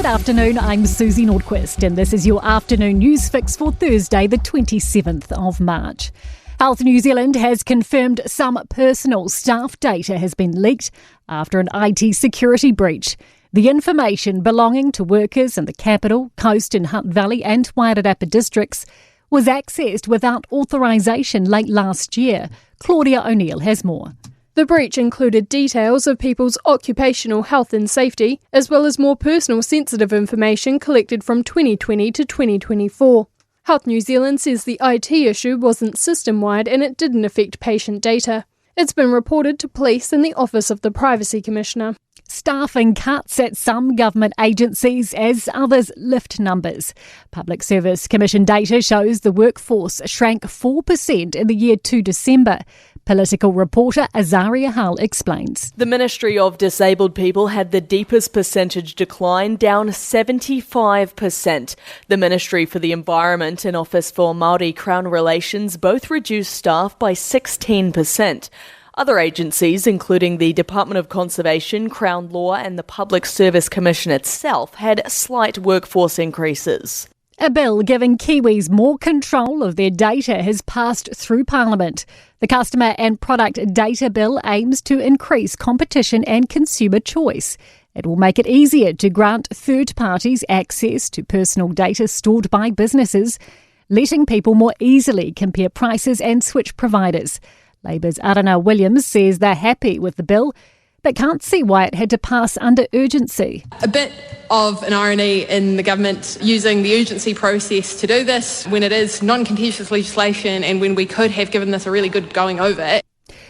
afternoon, I'm Susie Nordquist and this is your afternoon news fix for Thursday the 27th of March. Health New Zealand has confirmed some personal staff data has been leaked after an IT security breach. The information belonging to workers in the Capital, Coast and Hutt Valley and Wairarapa districts was accessed without authorisation late last year. Claudia O'Neill has more. The breach included details of people's occupational health and safety, as well as more personal sensitive information collected from 2020 to 2024. Health New Zealand says the IT issue wasn't system-wide and it didn't affect patient data. It's been reported to police and the Office of the Privacy Commissioner. Staffing cuts at some government agencies as others lift numbers. Public Service Commission data shows the workforce shrank 4% in the year to December. Political reporter Azaria Hull explains. The Ministry of Disabled People had the deepest percentage decline, down 75%. The Ministry for the Environment and Office for Māori Crown Relations both reduced staff by 16%. Other agencies, including the Department of Conservation, Crown Law and the Public Service Commission itself, had slight workforce increases. A bill giving Kiwis more control of their data has passed through Parliament. The Customer and Product Data Bill aims to increase competition and consumer choice. It will make it easier to grant third parties access to personal data stored by businesses, letting people more easily compare prices and switch providers. Labour's Arana Williams says they're happy with the bill, but can't see why it had to pass under urgency. A bit of an irony in the government using the urgency process to do this when it is non-contentious legislation and when we could have given this a really good going over it.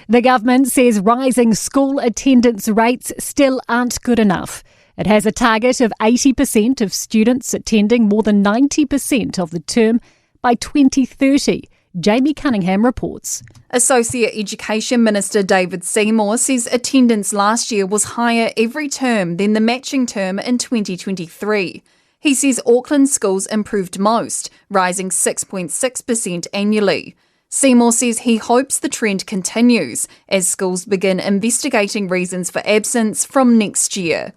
The government says rising school attendance rates still aren't good enough. It has a target of 80% of students attending more than 90% of the term by 2030. Jamie Cunningham reports. Associate Education Minister David Seymour says attendance last year was higher every term than the matching term in 2023. He says Auckland schools improved most, rising 6.6% annually. Seymour says he hopes the trend continues as schools begin investigating reasons for absence from next year.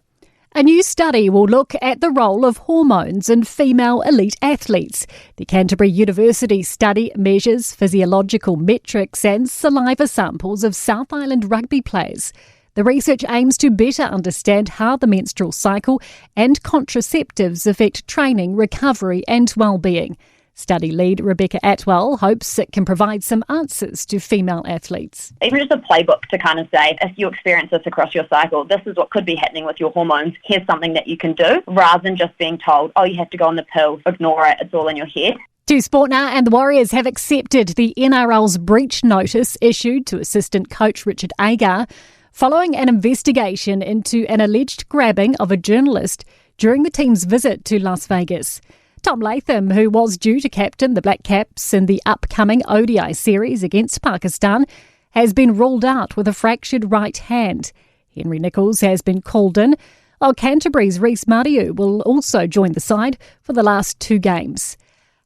A new study will look at the role of hormones in female elite athletes. The Canterbury University study measures physiological metrics and saliva samples of South Island rugby players. The research aims to better understand how the menstrual cycle and contraceptives affect training, recovery and well-being. Study lead Rebecca Atwell hopes it can provide some answers to female athletes. Even just a playbook to kind of say, if you experience this across your cycle, this is what could be happening with your hormones. Here's something that you can do, rather than just being told, oh, you have to go on the pill, ignore it, it's all in your head. To sport now, and the Warriors have accepted the NRL's breach notice issued to assistant coach Richard Agar following an investigation into an alleged grabbing of a journalist during the team's visit to Las Vegas. Tom Latham, who was due to captain the Black Caps in the upcoming ODI series against Pakistan, has been ruled out with a fractured right hand. Henry Nichols has been called in, while Canterbury's Rhys Mariu will also join the side for the last two games.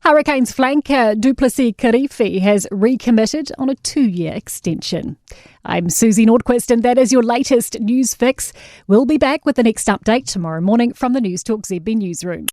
Hurricanes flanker Duplessis Kirifi has recommitted on a 2-year extension. I'm Susie Nordquist and that is your latest news fix. We'll be back with the next update tomorrow morning from the Newstalk ZB newsroom.